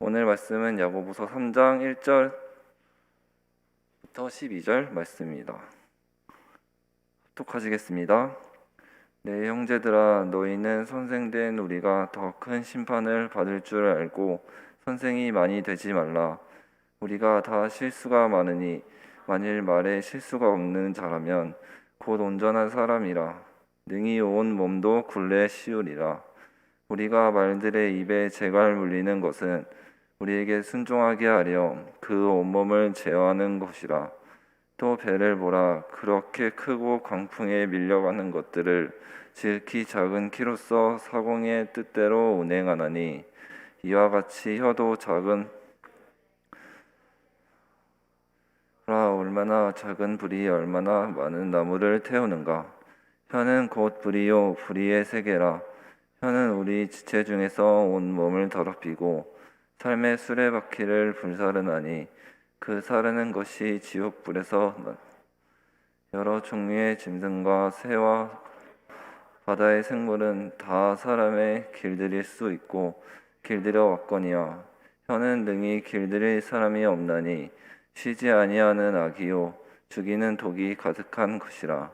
오늘 말씀은 야고보서 3장 1절부터 12절 말씀입니다. 합독하시겠습니다. 내 형제들아, 너희는 선생된 우리가 더 큰 심판을 받을 줄 알고 선생이 많이 되지 말라. 우리가 다 실수가 많으니 만일 말에 실수가 없는 자라면 곧 온전한 사람이라 능히 온 몸도 굴레 씌우리라. 우리가 말들의 입에 재갈 물리는 것은 우리에게 순종하게 하려 그 온몸을 제어하는 것이라. 또 배를 보라. 그렇게 크고 광풍에 밀려가는 것들을 지극히 작은 키로서 사공의 뜻대로 운행하나니 이와 같이 혀도 작은 얼마나 작은 불이 얼마나 많은 나무를 태우는가. 혀는 곧 불이요 불의의 세계라. 혀는 우리 지체 중에서 온 몸을 더럽히고 삶의 수레바퀴를 불사르나니 그 사르는 것이 지옥불에서 여러 종류의 짐승과 새와 바다의 생물은 다 사람의 길들일 수 있고 길들여 왔거니와 혀는 능히 길들일 사람이 없나니 쉬지 아니하는 악이요 죽이는 독이 가득한 것이라.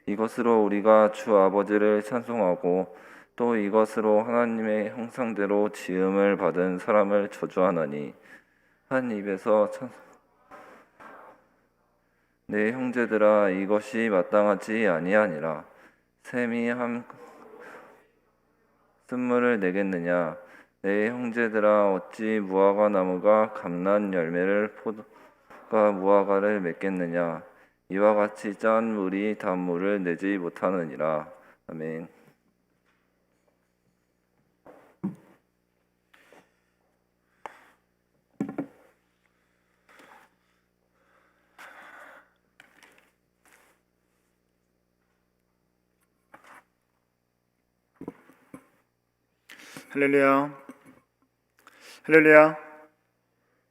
이것으로 우리가 주 아버지를 찬송하고 또 이것으로 하나님의 형상대로 지음을 받은 사람을 저주하나니 한 입에서 내 형제들아, 이것이 마땅하지 아니하니라. 샘이 한 쓴물을 내겠느냐. 내 형제들아, 어찌 무화과 나무가 감난 열매를 포도가 무화과를 맺겠느냐. 이와 같이 짠 물이 단 물을 내지 못하느니라. 아멘. 할렐루야. 할렐루야.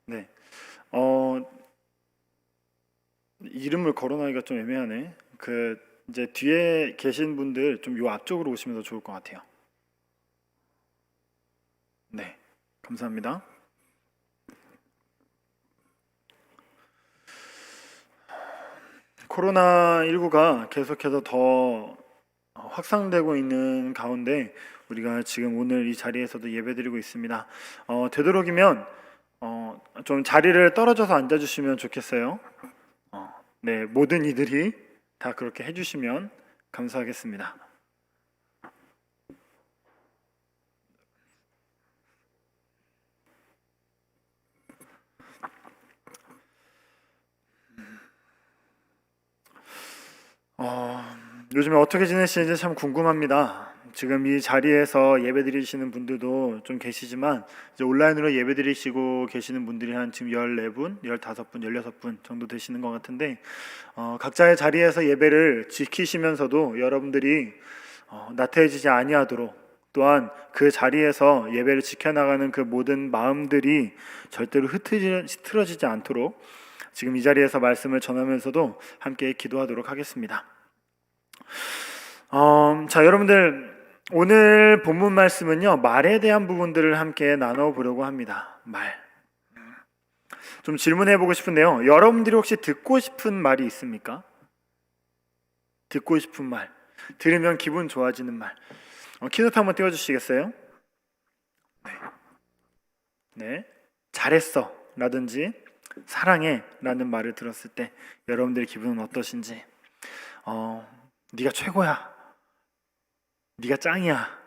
네. 이름을 거론하기가 좀 애매하네. 이제 뒤에 계신 분들 좀 요 앞쪽으로 오시면 더 좋을 것 같아요. 네. 감사합니다. 코로나19가 계속해서 더 확산되고 있는 가운데 우리가 지금 오늘 이 자리에서도 예배드리고 있습니다. 되도록이면 좀 자리를 떨어져서 앉아주시면 좋겠어요. 네, 모든 이들이 다 그렇게 해주시면 감사하겠습니다. 요즘에 어떻게 지내시는지 참 궁금합니다. 지금 이 자리에서 예배드리시는 분들도 좀 계시지만 이제 온라인으로 예배드리시고 계시는 분들이 한 지금 14분, 15분, 16분 정도 되시는 것 같은데 각자의 자리에서 예배를 지키시면서도 여러분들이 나태해지지 아니하도록 또한 그 자리에서 예배를 지켜나가는 그 모든 마음들이 절대로 흐트러지지 않도록 지금 이 자리에서 말씀을 전하면서도 함께 기도하도록 하겠습니다. 자, 여러분들 오늘 본문 말씀은요, 말에 대한 부분들을 함께 나눠보려고 합니다. 말. 좀 질문해보고 싶은데요. 여러분들이 혹시 듣고 싶은 말이 있습니까? 듣고 싶은 말. 들으면 기분 좋아지는 말. 키노트 한번 띄워주시겠어요? 네. 잘했어 라든지 사랑해 라는 말을 들었을 때 여러분들의 기분은 어떠신지. 네가 최고야, 네가 짱이야,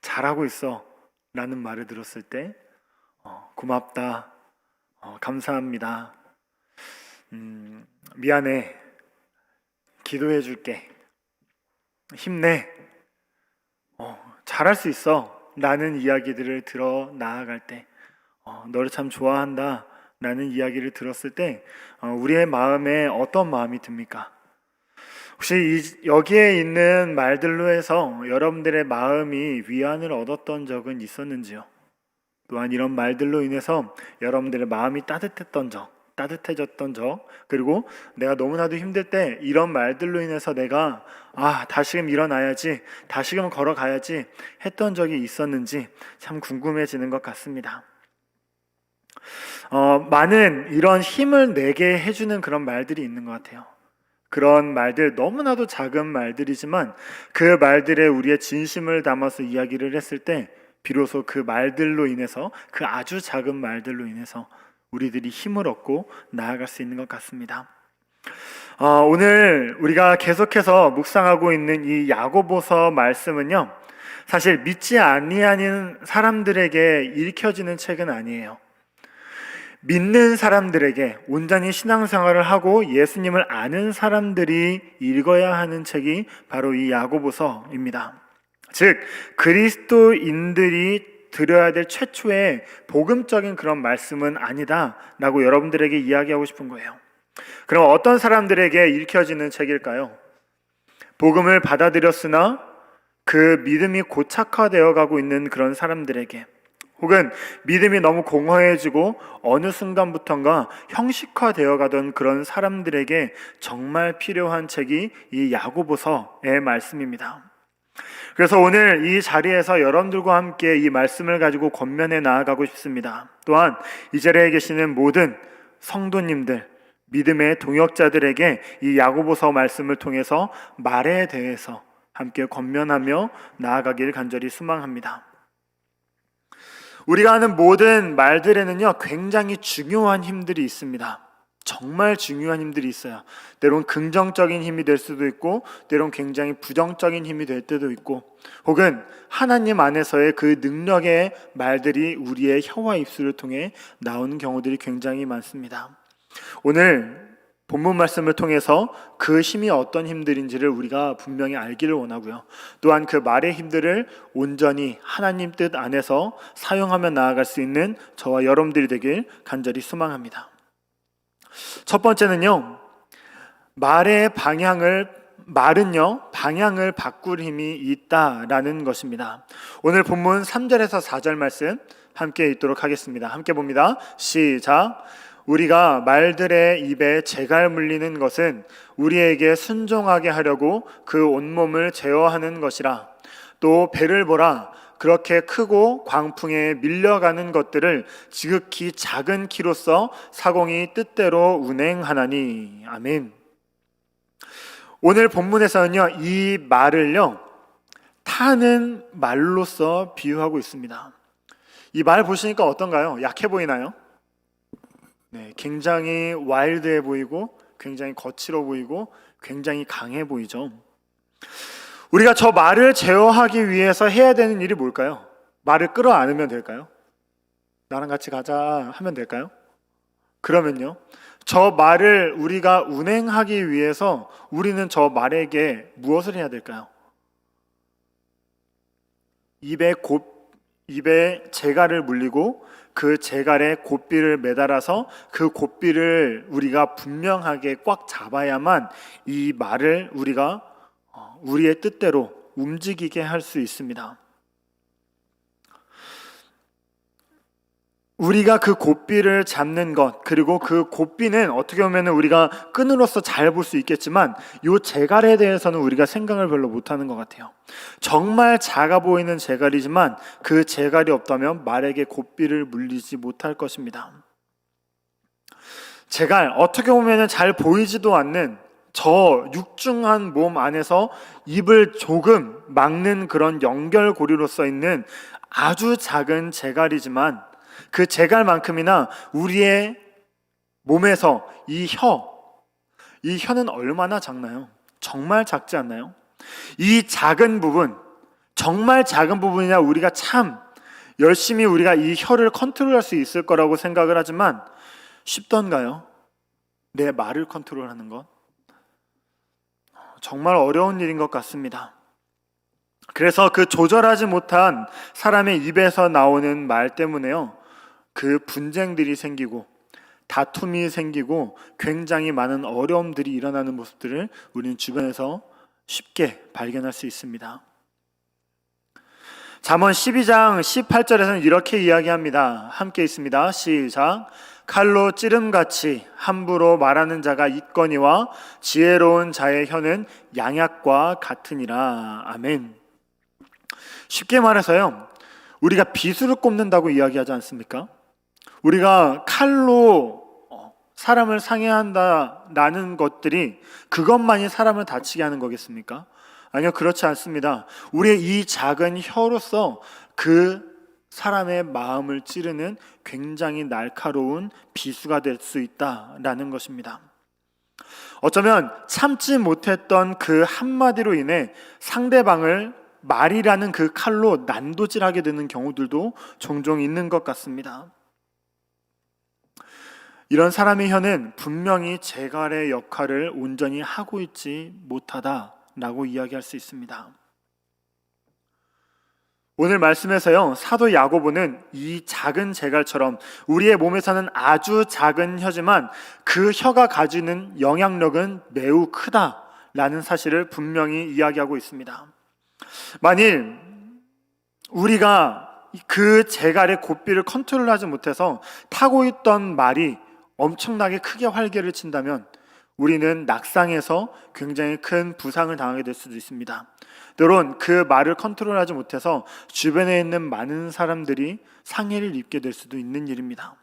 잘하고 있어 라는 말을 들었을 때 고맙다, 감사합니다, 미안해, 기도해 줄게, 힘내, 잘할 수 있어 라는 이야기들을 들어 나아갈 때 너를 참 좋아한다 라는 이야기를 들었을 때 우리의 마음에 어떤 마음이 듭니까? 혹시 여기에 있는 말들로 해서 여러분들의 마음이 위안을 얻었던 적은 있었는지요? 또한 이런 말들로 인해서 여러분들의 마음이 따뜻해졌던 적, 그리고 내가 너무나도 힘들 때 이런 말들로 인해서 내가 다시금 일어나야지, 다시금 걸어가야지 했던 적이 있었는지 참 궁금해지는 것 같습니다. 많은 이런 힘을 내게 해주는 그런 말들이 있는 것 같아요. 그런 말들, 너무나도 작은 말들이지만 그 말들에 우리의 진심을 담아서 이야기를 했을 때 비로소 그 말들로 인해서, 그 아주 작은 말들로 인해서 우리들이 힘을 얻고 나아갈 수 있는 것 같습니다. 오늘 우리가 계속해서 묵상하고 있는 이 야고보서 말씀은요, 사실 믿지 아니하는 사람들에게 읽혀지는 책은 아니에요. 믿는 사람들에게, 온전히 신앙생활을 하고 예수님을 아는 사람들이 읽어야 하는 책이 바로 이 야고보서입니다. 즉 그리스도인들이 들어야 될 최초의 복음적인 그런 말씀은 아니다라고 여러분들에게 이야기하고 싶은 거예요. 그럼 어떤 사람들에게 읽혀지는 책일까요? 복음을 받아들였으나 그 믿음이 고착화되어 가고 있는 그런 사람들에게, 혹은 믿음이 너무 공허해지고 어느 순간부턴가 형식화되어 가던 그런 사람들에게 정말 필요한 책이 이 야고보서의 말씀입니다. 그래서 오늘 이 자리에서 여러분들과 함께 이 말씀을 가지고 권면해 나아가고 싶습니다. 또한 이 자리에 계시는 모든 성도님들, 믿음의 동역자들에게 이 야고보서 말씀을 통해서 말에 대해서 함께 권면하며 나아가길 간절히 소망합니다. 우리가 하는 모든 말들에는요, 굉장히 중요한 힘들이 있습니다. 정말 중요한 힘들이 있어요. 때론 긍정적인 힘이 될 수도 있고, 때론 굉장히 부정적인 힘이 될 때도 있고, 혹은 하나님 안에서의 그 능력의 말들이 우리의 혀와 입술을 통해 나오는 경우들이 굉장히 많습니다. 오늘 본문 말씀을 통해서 그 힘이 어떤 힘들인지를 우리가 분명히 알기를 원하고요. 또한 그 말의 힘들을 온전히 하나님 뜻 안에서 사용하며 나아갈 수 있는 저와 여러분들이 되길 간절히 소망합니다. 첫 번째는요, 말은요, 방향을 바꿀 힘이 있다라는 것입니다. 오늘 본문 3절에서 4절 말씀 함께 읽도록 하겠습니다. 함께 봅니다. 시작. 우리가 말들의 입에 재갈 물리는 것은 우리에게 순종하게 하려고 그 온몸을 제어하는 것이라. 또 배를 보라. 그렇게 크고 광풍에 밀려가는 것들을 지극히 작은 키로서 사공이 뜻대로 운행하나니. 아멘. 오늘 본문에서는요, 이 말을요, 타는 말로서 비유하고 있습니다. 이 말 보시니까 어떤가요? 약해 보이나요? 네, 굉장히 와일드해 보이고, 굉장히 거칠어 보이고, 굉장히 강해 보이죠. 우리가 저 말을 제어하기 위해서 해야 되는 일이 뭘까요? 말을 끌어안으면 될까요? 나랑 같이 가자 하면 될까요? 그러면요, 저 말을 우리가 운행하기 위해서 우리는 저 말에게 무엇을 해야 될까요? 입에 재갈을 물리고 그 재갈에 곶비를 매달아서 그 곶비를 우리가 분명하게 꽉 잡아야만 이 말을 우리가 우리의 뜻대로 움직이게 할 수 있습니다. 우리가 그 곶비를 잡는 것, 그리고 그 곶비는 어떻게 보면 우리가 끈으로서 잘 볼 수 있겠지만 이 재갈에 대해서는 우리가 생각을 별로 못하는 것 같아요. 정말 작아 보이는 재갈이지만 그 재갈이 없다면 말에게 곶비를 물리지 못할 것입니다. 재갈, 어떻게 보면 잘 보이지도 않는 저 육중한 몸 안에서 입을 조금 막는 그런 연결고리로서 있는 아주 작은 재갈이지만 그 재갈만큼이나 우리의 몸에서 이 혀는 얼마나 작나요? 정말 작지 않나요? 이 작은 부분, 정말 작은 부분이나 우리가 참 열심히 우리가 이 혀를 컨트롤할 수 있을 거라고 생각을 하지만 쉽던가요? 내 말을 컨트롤하는 것? 정말 어려운 일인 것 같습니다. 그래서 그 조절하지 못한 사람의 입에서 나오는 말 때문에요, 그 분쟁들이 생기고 다툼이 생기고 굉장히 많은 어려움들이 일어나는 모습들을 우리는 주변에서 쉽게 발견할 수 있습니다. 잠언 12장 18절에서는 이렇게 이야기합니다. 함께 있습니다. 시작. 칼로 찌름같이 함부로 말하는 자가 있거니와 지혜로운 자의 혀는 양약과 같으니라. 아멘. 쉽게 말해서요, 우리가 비수를 꼽는다고 이야기하지 않습니까? 우리가 칼로 사람을 상해한다라는 것들이 그것만이 사람을 다치게 하는 거겠습니까? 아니요, 그렇지 않습니다. 우리의 이 작은 혀로서 그 사람의 마음을 찌르는 굉장히 날카로운 비수가 될 수 있다라는 것입니다. 어쩌면 참지 못했던 그 한마디로 인해 상대방을 말이라는 그 칼로 난도질하게 되는 경우들도 종종 있는 것 같습니다. 이런 사람의 혀는 분명히 재갈의 역할을 온전히 하고 있지 못하다라고 이야기할 수 있습니다. 오늘 말씀에서요, 사도 야고보는 이 작은 재갈처럼 우리의 몸에서는 아주 작은 혀지만 그 혀가 가지는 영향력은 매우 크다라는 사실을 분명히 이야기하고 있습니다. 만일 우리가 그 재갈의 고삐를 컨트롤하지 못해서 타고 있던 말이 엄청나게 크게 활개를 친다면 우리는 낙상해서 굉장히 큰 부상을 당하게 될 수도 있습니다. 때론 그 말을 컨트롤하지 못해서 주변에 있는 많은 사람들이 상해를 입게 될 수도 있는 일입니다.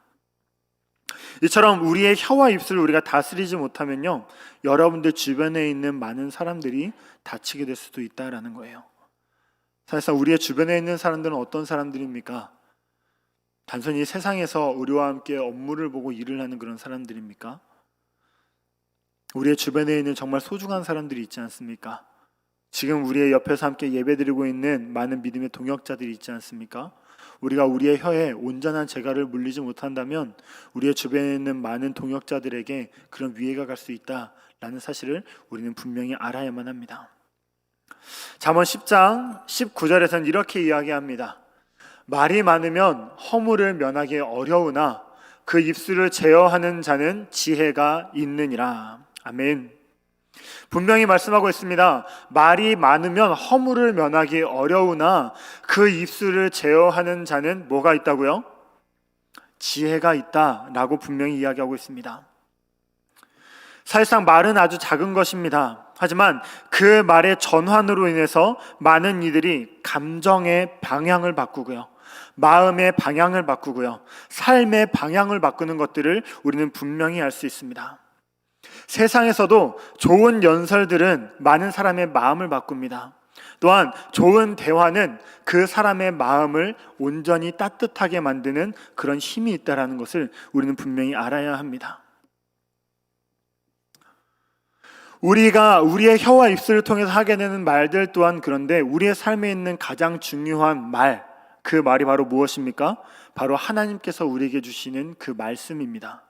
이처럼 우리의 혀와 입술을 우리가 다스리지 못하면요, 여러분들 주변에 있는 많은 사람들이 다치게 될 수도 있다라는 거예요. 사실상 우리의 주변에 있는 사람들은 어떤 사람들입니까? 단순히 세상에서 우리와 함께 업무를 보고 일을 하는 그런 사람들입니까? 우리의 주변에 있는 정말 소중한 사람들이 있지 않습니까? 지금 우리의 옆에서 함께 예배드리고 있는 많은 믿음의 동역자들이 있지 않습니까? 우리가 우리의 혀에 온전한 재갈을 물리지 못한다면 우리의 주변에 있는 많은 동역자들에게 그런 위해가 갈 수 있다라는 사실을 우리는 분명히 알아야만 합니다. 잠언 10장 19절에서는 이렇게 이야기합니다. 말이 많으면 허물을 면하기 어려우나 그 입술을 제어하는 자는 지혜가 있느니라. 아멘. 분명히 말씀하고 있습니다. 말이 많으면 허물을 면하기 어려우나 그 입술을 제어하는 자는 뭐가 있다고요? 지혜가 있다라고 분명히 이야기하고 있습니다. 사실상 말은 아주 작은 것입니다. 하지만 그 말의 전환으로 인해서 많은 이들이 감정의 방향을 바꾸고요, 마음의 방향을 바꾸고요, 삶의 방향을 바꾸는 것들을 우리는 분명히 알 수 있습니다. 세상에서도 좋은 연설들은 많은 사람의 마음을 바꿉니다. 또한 좋은 대화는 그 사람의 마음을 온전히 따뜻하게 만드는 그런 힘이 있다는 것을 우리는 분명히 알아야 합니다. 우리가 우리의 혀와 입술을 통해서 하게 되는 말들 또한 그런데 우리의 삶에 있는 가장 중요한 말, 그 말이 바로 무엇입니까? 바로 하나님께서 우리에게 주시는 그 말씀입니다.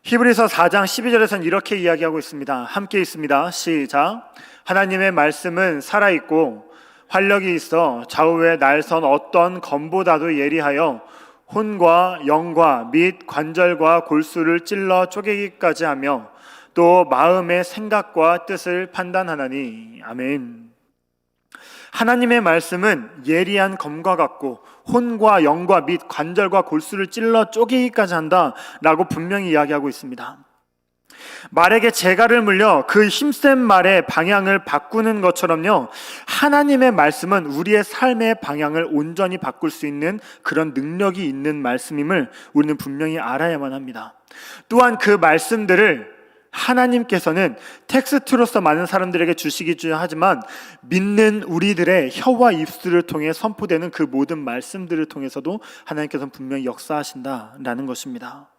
히브리서 4장 12절에서는 이렇게 이야기하고 있습니다. 함께 있습니다. 시작. 하나님의 말씀은 살아있고 활력이 있어 좌우에 날선 어떤 검보다도 예리하여 혼과 영과 및 관절과 골수를 찔러 쪼개기까지 하며 또 마음의 생각과 뜻을 판단하나니. 아멘. 하나님의 말씀은 예리한 검과 같고 혼과 영과 및 관절과 골수를 찔러 쪼개기까지 한다라고 분명히 이야기하고 있습니다. 말에게 재갈을 물려 그 힘센 말의 방향을 바꾸는 것처럼요, 하나님의 말씀은 우리의 삶의 방향을 온전히 바꿀 수 있는 그런 능력이 있는 말씀임을 우리는 분명히 알아야만 합니다. 또한 그 말씀들을 하나님께서는 텍스트로서 많은 사람들에게 주시기도 하지만 믿는 우리들의 혀와 입술을 통해 선포되는 그 모든 말씀들을 통해서도 하나님께서는 분명히 역사하신다라는 것입니다.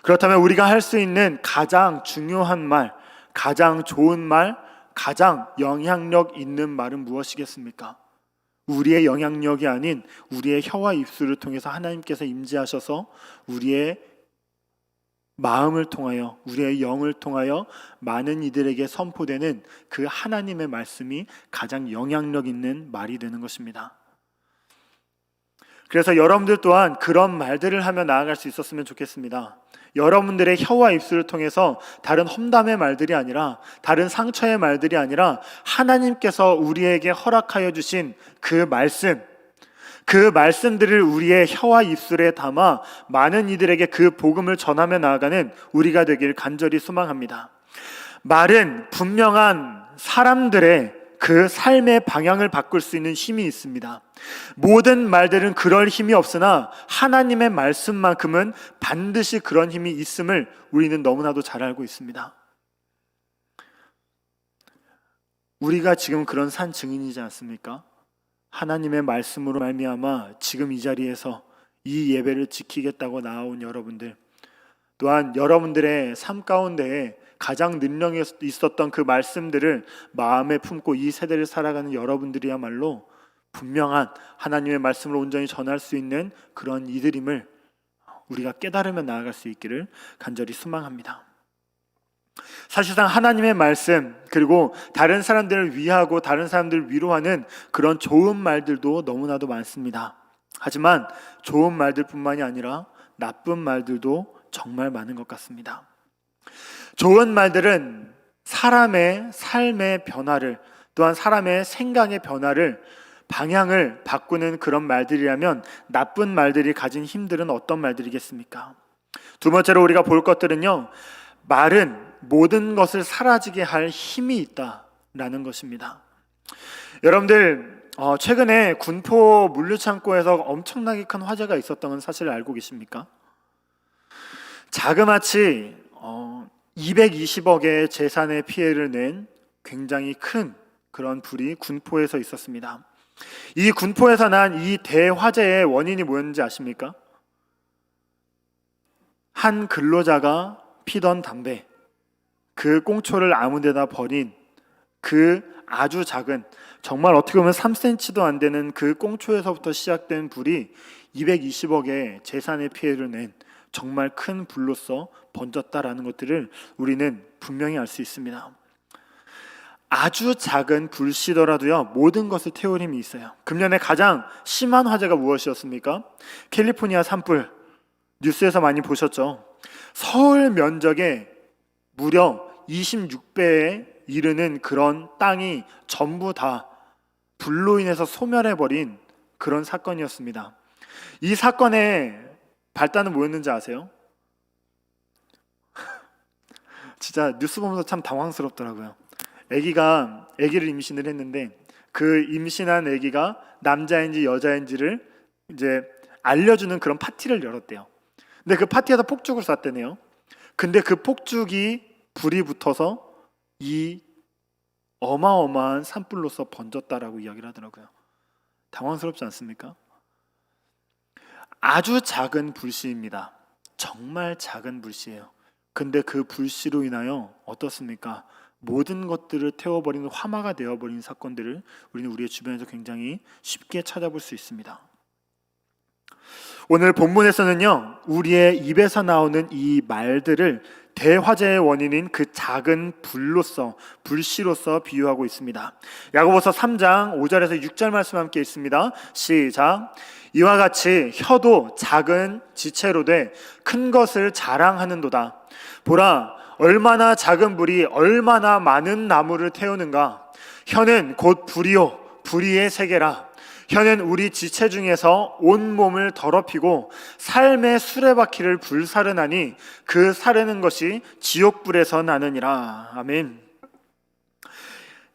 그렇다면 우리가 할 수 있는 가장 중요한 말, 가장 좋은 말, 가장 영향력 있는 말은 무엇이겠습니까? 우리의 영향력이 아닌 우리의 혀와 입술을 통해서 하나님께서 임재하셔서 우리의 마음을 통하여, 우리의 영을 통하여 많은 이들에게 선포되는 그 하나님의 말씀이 가장 영향력 있는 말이 되는 것입니다. 그래서 여러분들 또한 그런 말들을 하며 나아갈 수 있었으면 좋겠습니다. 여러분들의 혀와 입술을 통해서 다른 험담의 말들이 아니라, 다른 상처의 말들이 아니라 하나님께서 우리에게 허락하여 주신 그 말씀, 그 말씀들을 우리의 혀와 입술에 담아 많은 이들에게 그 복음을 전하며 나아가는 우리가 되길 간절히 소망합니다. 말은 분명한 사람들의 그 삶의 방향을 바꿀 수 있는 힘이 있습니다. 모든 말들은 그럴 힘이 없으나 하나님의 말씀만큼은 반드시 그런 힘이 있음을 우리는 너무나도 잘 알고 있습니다. 우리가 지금 그런 산 증인이지 않습니까? 하나님의 말씀으로 말미암아 지금 이 자리에서 이 예배를 지키겠다고 나온 여러분들, 또한 여러분들의 삶 가운데에 가장 능력이 있었던 그 말씀들을 마음에 품고 이 세대를 살아가는 여러분들이야말로 분명한 하나님의 말씀을 온전히 전할 수 있는 그런 이들임을 우리가 깨달으며 나아갈 수 있기를 간절히 소망합니다. 사실상 하나님의 말씀, 그리고 다른 사람들을 위하고 다른 사람들을 위로하는 그런 좋은 말들도 너무나도 많습니다. 하지만 좋은 말들뿐만이 아니라 나쁜 말들도 정말 많은 것 같습니다. 좋은 말들은 사람의 삶의 변화를, 또한 사람의 생각의 변화를, 방향을 바꾸는 그런 말들이라면 나쁜 말들이 가진 힘들은 어떤 말들이겠습니까? 두 번째로 우리가 볼 것들은요, 말은 모든 것을 사라지게 할 힘이 있다라는 것입니다. 여러분들 최근에 군포 물류창고에서 엄청나게 큰 화재가 있었던 건 사실 알고 계십니까? 자그마치 220억의 재산의 피해를 낸 굉장히 큰 그런 불이 군포에서 있었습니다. 이 군포에서 난 이 대화재의 원인이 뭐였는지 아십니까? 한 근로자가 피던 담배, 그 꽁초를 아무 데나 버린 그 아주 작은, 정말 어떻게 보면 3cm도 안 되는 그 꽁초에서부터 시작된 불이 220억의 재산의 피해를 낸 정말 큰 불로서 번졌다라는 것들을 우리는 분명히 알 수 있습니다. 아주 작은 불씨더라도요, 모든 것을 태울 힘이 있어요. 금년에 가장 심한 화재가 무엇이었습니까? 캘리포니아 산불, 뉴스에서 많이 보셨죠? 서울 면적의 무려 26배에 이르는 그런 땅이 전부 다 불로 인해서 소멸해버린 그런 사건이었습니다. 이 사건의 발단은 뭐였는지 아세요? 진짜 뉴스 보면서 참 당황스럽더라고요. 아기를 임신을 했는데 그 임신한 아기가 남자인지 여자인지를 이제 알려주는 그런 파티를 열었대요. 근데 그 파티에서 폭죽을 쐈대네요. 근데 그 폭죽이 불이 붙어서 이 어마어마한 산불로서 번졌다라고 이야기를 하더라고요. 당황스럽지 않습니까? 아주 작은 불씨입니다. 정말 작은 불씨예요. 근데 그 불씨로 인하여 어떻습니까? 모든 것들을 태워버리는 화마가 되어버린 사건들을 우리는 우리의 주변에서 굉장히 쉽게 찾아볼 수 있습니다. 오늘 본문에서는요, 우리의 입에서 나오는 이 말들을 대화재의 원인인 그 작은 불로서, 불씨로서 비유하고 있습니다. 야고보서 3장 5절에서 6절 말씀 함께 있습니다. 시작. 이와 같이 혀도 작은 지체로 돼 큰 것을 자랑하는도다. 보라, 얼마나 작은 불이 얼마나 많은 나무를 태우는가. 혀는 곧 불이요 불의의 세계라. 혀는 우리 지체 중에서 온 몸을 더럽히고 삶의 수레바퀴를 불사르나니 그 사르는 것이 지옥불에서 나느니라. 아멘.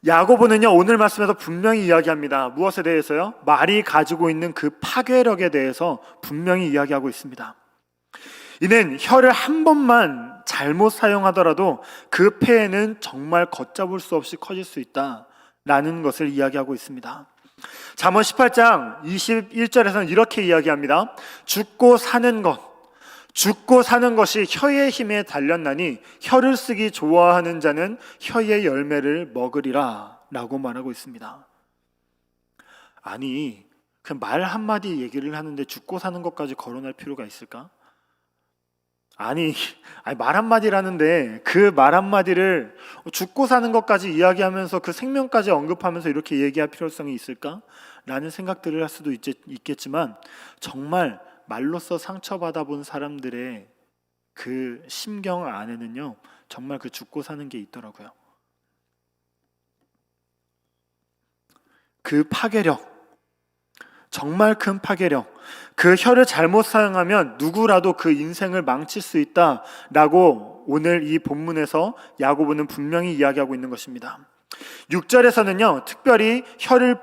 야고보는요, 오늘 말씀에서 분명히 이야기합니다. 무엇에 대해서요? 말이 가지고 있는 그 파괴력에 대해서 분명히 이야기하고 있습니다. 이는 혀를 한 번만 잘못 사용하더라도 그 폐해는 정말 걷잡을 수 없이 커질 수 있다라는 것을 이야기하고 있습니다. 잠언 18장 21절에서는 이렇게 이야기합니다. 죽고 사는 것이 혀의 힘에 달렸나니 혀를 쓰기 좋아하는 자는 혀의 열매를 먹으리라 라고 말하고 있습니다. 아니, 그 말 한마디 얘기를 하는데 죽고 사는 것까지 거론할 필요가 있을까? 아니 말 한마디라는데 그 말 한마디를 죽고 사는 것까지 이야기하면서 그 생명까지 언급하면서 이렇게 얘기할 필요성이 있을까? 라는 생각들을 할 수도 있겠지만 정말 말로써 상처받아 본 사람들의 그 심경 안에는요, 정말 그 죽고 사는 게 있더라고요. 그 파괴력, 정말 큰 파괴력, 그 혀를 잘못 사용하면 누구라도 그 인생을 망칠 수 있다라고 오늘 이 본문에서 야고보는 분명히 이야기하고 있는 것입니다. 6절에서는요, 특별히 혀를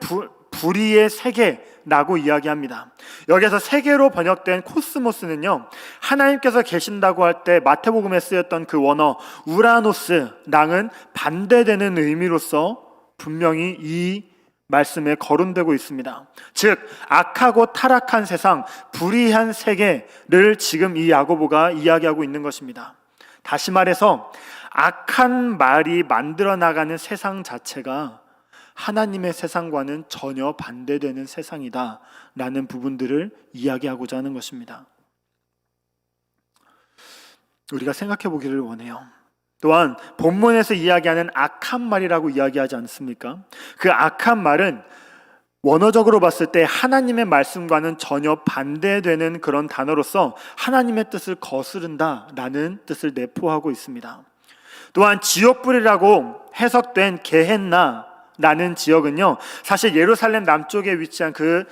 불의의 세계라고 이야기합니다. 여기서 세계로 번역된 코스모스는요, 하나님께서 계신다고 할 때 마태복음에 쓰였던 그 원어 우라노스랑은 반대되는 의미로서 분명히 이 말씀에 거론되고 있습니다. 즉 악하고 타락한 세상, 불의한 세계를 지금 이 야고보가 이야기하고 있는 것입니다. 다시 말해서 악한 말이 만들어 나가는 세상 자체가 하나님의 세상과는 전혀 반대되는 세상이다 라는 부분들을 이야기하고자 하는 것입니다. 우리가 생각해 보기를 원해요. 또한 본문에서 이야기하는 악한 말이라고 이야기하지 않습니까? 그 악한 말은 원어적으로 봤을 때 하나님의 말씀과는 전혀 반대되는 그런 단어로서 하나님의 뜻을 거스른다 라는 뜻을 내포하고 있습니다. 또한 지옥불이라고 해석된 게헨나 라는 지역은요, 사실 예루살렘 남쪽에 위치한 그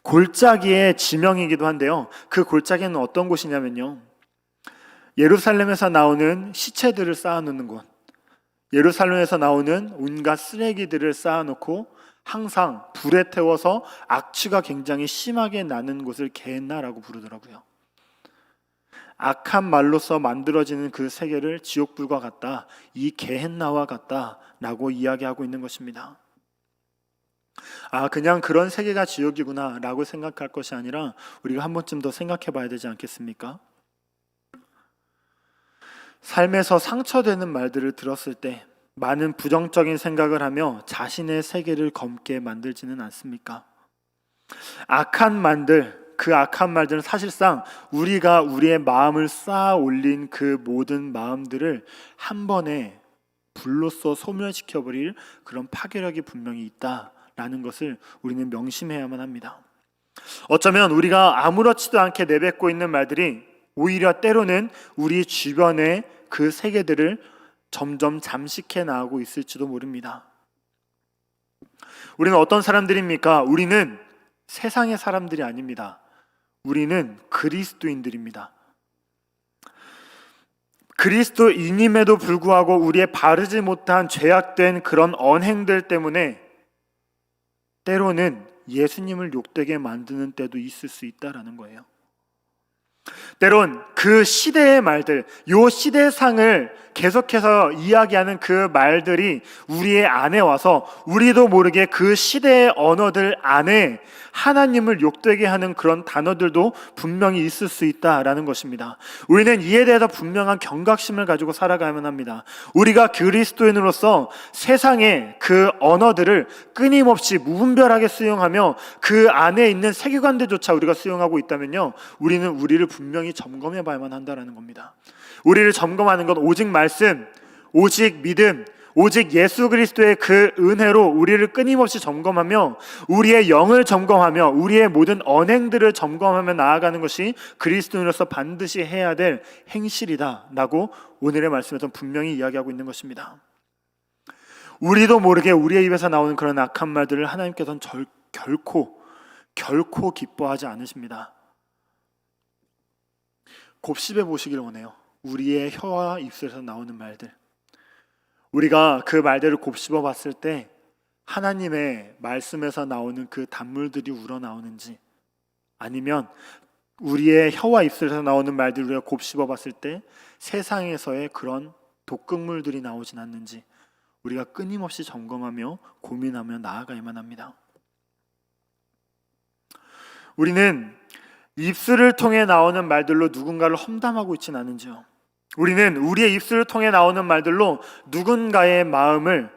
골짜기의 지명이기도 한데요, 그 골짜기는 어떤 곳이냐면요, 예루살렘에서 나오는 시체들을 쌓아놓는 곳, 예루살렘에서 나오는 온갖 쓰레기들을 쌓아놓고 항상 불에 태워서 악취가 굉장히 심하게 나는 곳을 게헨나라고 부르더라고요. 악한 말로서 만들어지는 그 세계를 지옥불과 같다, 이 게헨나와 같다라고 이야기하고 있는 것입니다. 그냥 그런 세계가 지옥이구나 라고 생각할 것이 아니라 우리가 한 번쯤 더 생각해 봐야 되지 않겠습니까? 삶에서 상처되는 말들을 들었을 때 많은 부정적인 생각을 하며 자신의 세계를 검게 만들지는 않습니까? 악한 말들, 그 악한 말들은 사실상 우리가 우리의 마음을 쌓아 올린 그 모든 마음들을 한 번에 불로써 소멸시켜버릴 그런 파괴력이 분명히 있다라는 것을 우리는 명심해야만 합니다. 어쩌면 우리가 아무렇지도 않게 내뱉고 있는 말들이 오히려 때로는 우리 주변의 그 세계들을 점점 잠식해 나가고 있을지도 모릅니다. 우리는 어떤 사람들입니까? 우리는 세상의 사람들이 아닙니다. 우리는 그리스도인들입니다. 그리스도인임에도 불구하고 우리의 바르지 못한 죄악된 그런 언행들 때문에 때로는 예수님을 욕되게 만드는 때도 있을 수 있다라는 거예요. 때론 그 시대의 말들, 요 시대상을 계속해서 이야기하는 그 말들이 우리의 안에 와서 우리도 모르게 그 시대의 언어들 안에 하나님을 욕되게 하는 그런 단어들도 분명히 있을 수 있다라는 것입니다. 우리는 이에 대해서 분명한 경각심을 가지고 살아가야만 합니다. 우리가 그리스도인으로서 세상의 그 언어들을 끊임없이 무분별하게 수용하며 그 안에 있는 세계관들조차 우리가 수용하고 있다면요, 우리는 우리를 분명히 점검해 봐야만 한다라는 겁니다. 우리를 점검하는 건 오직 말씀, 오직 믿음, 오직 예수 그리스도의 그 은혜로 우리를 끊임없이 점검하며 우리의 영을 점검하며 우리의 모든 언행들을 점검하며 나아가는 것이 그리스도인으로서 반드시 해야 될 행실이다 라고 오늘의 말씀에서 분명히 이야기하고 있는 것입니다. 우리도 모르게 우리의 입에서 나오는 그런 악한 말들을 하나님께서는 결코 기뻐하지 않으십니다. 곱씹어 보시길 원해요. 우리의 혀와 입술에서 나오는 말들, 우리가 그 말들을 곱씹어 봤을 때 하나님의 말씀에서 나오는 그 단물들이 우러나오는지, 아니면 우리의 혀와 입술에서 나오는 말들을 우리가 곱씹어 봤을 때 세상에서의 그런 독극물들이 나오진 않는지 우리가 끊임없이 점검하며 고민하며 나아가야만 합니다. 우리는 입술을 통해 나오는 말들로 누군가를 험담하고 있지는 않은지요. 우리는 우리의 입술을 통해 나오는 말들로 누군가의 마음을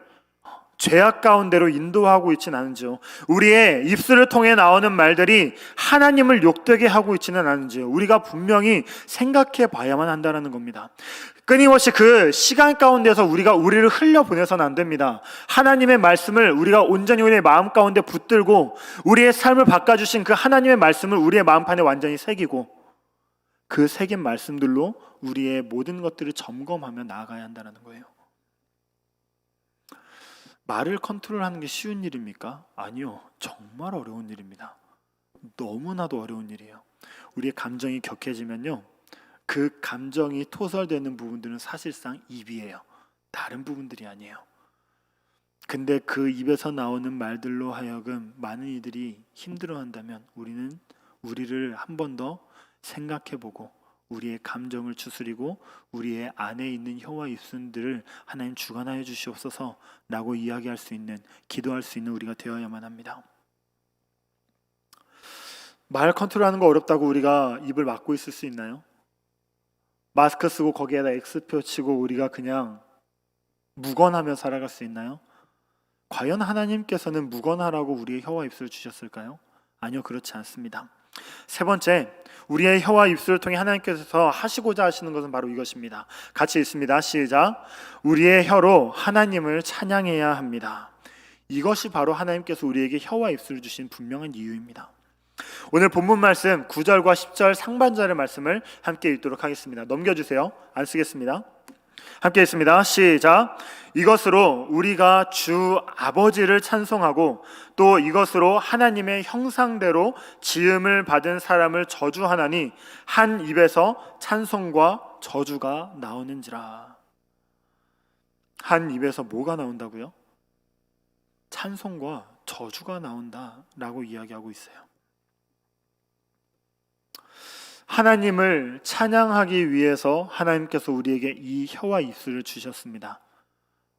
죄악 가운데로 인도하고 있지는 않은지요. 우리의 입술을 통해 나오는 말들이 하나님을 욕되게 하고 있지는 않은지요. 우리가 분명히 생각해 봐야만 한다는 겁니다. 끊임없이 그 시간 가운데서 우리가 우리를 흘려보내서는 안 됩니다. 하나님의 말씀을 우리가 온전히 우리의 마음 가운데 붙들고 우리의 삶을 바꿔주신 그 하나님의 말씀을 우리의 마음판에 완전히 새기고 그 새긴 말씀들로 우리의 모든 것들을 점검하며 나아가야 한다는 거예요. 말을 컨트롤하는 게 쉬운 일입니까? 아니요. 정말 어려운 일입니다. 너무나도 어려운 일이에요. 우리의 감정이 격해지면요, 그 감정이 토설되는 부분들은 사실상 입이에요. 다른 부분들이 아니에요. 근데 그 입에서 나오는 말들로 하여금 많은 이들이 힘들어한다면 우리는 우리를 한 번 더 생각해보고 우리의 감정을 추스리고 우리의 안에 있는 혀와 입술들을 하나님 주관하여 주시옵소서 라고 이야기할 수 있는, 기도할 수 있는 우리가 되어야만 합니다. 말 컨트롤하는 거 어렵다고 우리가 입을 막고 있을 수 있나요? 마스크 쓰고 거기에다 X표 치고 우리가 그냥 무건하며 살아갈 수 있나요? 과연 하나님께서는 무건하라고 우리의 혀와 입술을 주셨을까요? 아니요, 그렇지 않습니다. 세 번째, 우리의 혀와 입술을 통해 하나님께서 하시고자 하시는 것은 바로 이것입니다. 같이 읽습니다. 시작. 우리의 혀로 하나님을 찬양해야 합니다. 이것이 바로 하나님께서 우리에게 혀와 입술을 주신 분명한 이유입니다. 오늘 본문 말씀 9절과 10절 상반절의 말씀을 함께 읽도록 하겠습니다. 넘겨주세요. 안 쓰겠습니다. 함께 읽습니다. 시작. 이것으로 우리가 주 아버지를 찬송하고 또 이것으로 하나님의 형상대로 지음을 받은 사람을 저주하나니 한 입에서 찬송과 저주가 나오는지라. 한 입에서 뭐가 나온다고요? 찬송과 저주가 나온다라고 이야기하고 있어요. 하나님을 찬양하기 위해서 하나님께서 우리에게 이 혀와 입술을 주셨습니다.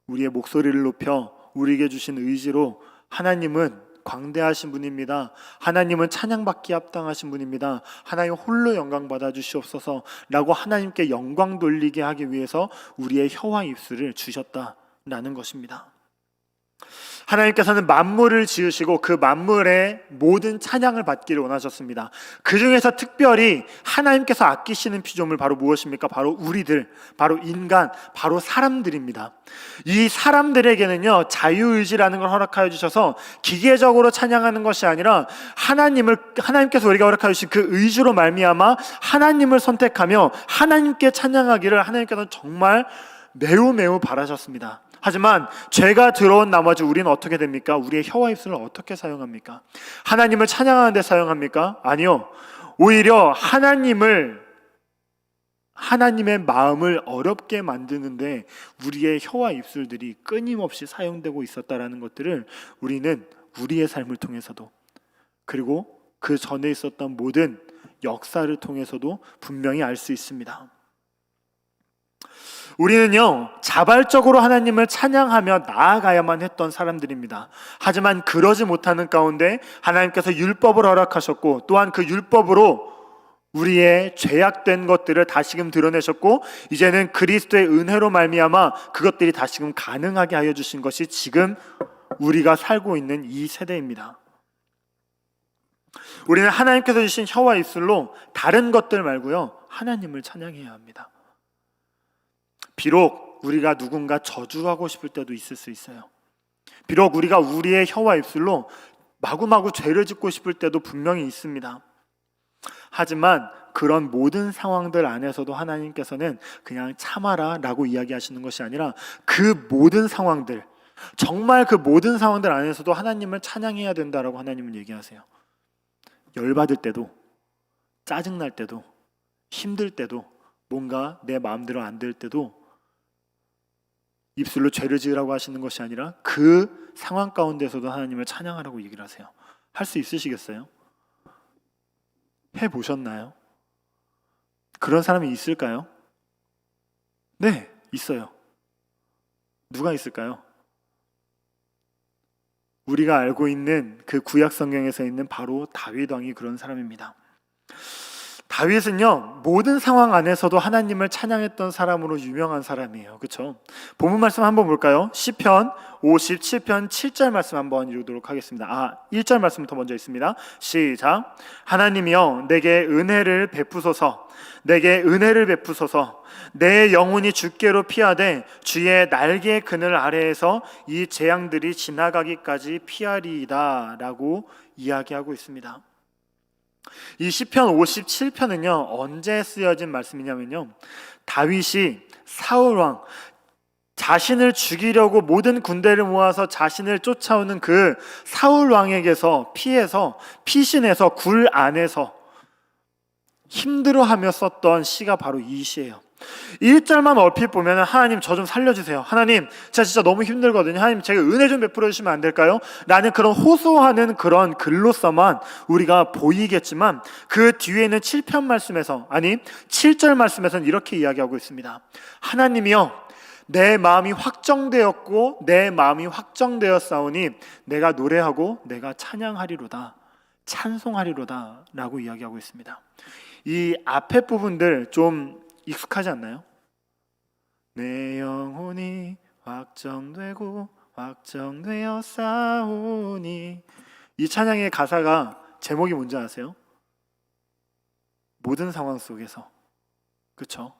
우리의 목소리를 높여 우리에게 주신 의지로 하나님은 광대하신 분입니다. 하나님은 찬양받기 합당하신 분입니다. 하나님 홀로 영광 받아 주시옵소서 라고 하나님께 영광 돌리게 하기 위해서 우리의 혀와 입술을 주셨다라는 것입니다. 하나님께서는 만물을 지으시고 그 만물의 모든 찬양을 받기를 원하셨습니다. 그 중에서 특별히 하나님께서 아끼시는 피조물 바로 무엇입니까? 바로 우리들, 바로 인간, 바로 사람들입니다. 이 사람들에게는요, 자유의지라는 걸 허락하여 주셔서 기계적으로 찬양하는 것이 아니라 하나님께서 우리가 허락하여 주신 그 의지로 말미암아 하나님을 선택하며 하나님께 찬양하기를 하나님께서는 정말 매우 바라셨습니다. 하지만 죄가 들어온 나머지 우리는 어떻게 됩니까? 우리의 혀와 입술을 어떻게 사용합니까? 하나님을 찬양하는 데 사용합니까? 아니요. 오히려 하나님의 마음을 어렵게 만드는데 우리의 혀와 입술들이 끊임없이 사용되고 있었다라는 것들을 우리는 우리의 삶을 통해서도, 그리고 그 전에 있었던 모든 역사를 통해서도 분명히 알 수 있습니다. 우리는요, 자발적으로 하나님을 찬양하며 나아가야만 했던 사람들입니다. 하지만 그러지 못하는 가운데 하나님께서 율법을 허락하셨고 또한 그 율법으로 우리의 죄악된 것들을 다시금 드러내셨고 이제는 그리스도의 은혜로 말미암아 그것들이 다시금 가능하게 하여 주신 것이 지금 우리가 살고 있는 이 세대입니다. 우리는 하나님께서 주신 혀와 입술로 다른 것들 말고요, 하나님을 찬양해야 합니다. 비록 우리가 누군가 저주하고 싶을 때도 있을 수 있어요. 비록 우리가 우리의 혀와 입술로 마구마구 죄를 짓고 싶을 때도 분명히 있습니다. 하지만 그런 모든 상황들 안에서도 하나님께서는 그냥 참아라 라고 이야기하시는 것이 아니라 그 모든 상황들, 정말 그 모든 상황들 안에서도 하나님을 찬양해야 된다라고 하나님은 얘기하세요. 열받을 때도, 짜증날 때도, 힘들 때도, 뭔가 내 마음대로 안 될 때도 입술로 죄를 지으라고 하시는 것이 아니라 그 상황 가운데서도 하나님을 찬양하라고 얘기를 하세요. 할 수 있으시겠어요? 해보셨나요? 그런 사람이 있을까요? 네, 있어요. 누가 있을까요? 우리가 알고 있는 그 구약 성경에서 있는 바로 다윗 왕이 그런 사람입니다. 다윗은요, 모든 상황 안에서도 하나님을 찬양했던 사람으로 유명한 사람이에요. 그렇죠? 본문 말씀 한번 볼까요? 시편 57편 7절 말씀 한번 읽도록 하겠습니다. 1절 말씀부터 먼저 있습니다. 시작. 하나님이여 내게 은혜를 베푸소서. 내게 은혜를 베푸소서. 내 영혼이 주께로 피하되 주의 날개 그늘 아래에서 이 재앙들이 지나가기까지 피하리이다 라고 이야기하고 있습니다. 이 시편 57편은요 언제 쓰여진 말씀이냐면요, 다윗이 사울왕, 자신을 죽이려고 모든 군대를 모아서 자신을 쫓아오는 그 사울왕에게서 피해서, 피신해서 굴 안에서 힘들어하며 썼던 시가 바로 이 시예요. 1절만 얼핏 보면 하나님 저 좀 살려주세요. 하나님 제가 진짜 너무 힘들거든요. 하나님 제가 은혜 좀 베풀어 주시면 안 될까요? 라는 그런 호소하는 그런 글로서만 우리가 보이겠지만 그 뒤에는 7편 말씀에서 7절 말씀에서는 이렇게 이야기하고 있습니다. 하나님이여 내 마음이 확정되었고 내 마음이 확정되었사오니 내가 노래하고 내가 찬양하리로다, 찬송하리로다 라고 이야기하고 있습니다. 이 앞에 부분들 좀 익숙하지 않나요? 내 영혼이 확정되고 확정되어 싸우니, 이 찬양의 가사가 제목이 뭔지 아세요? 모든 상황 속에서. 그렇죠?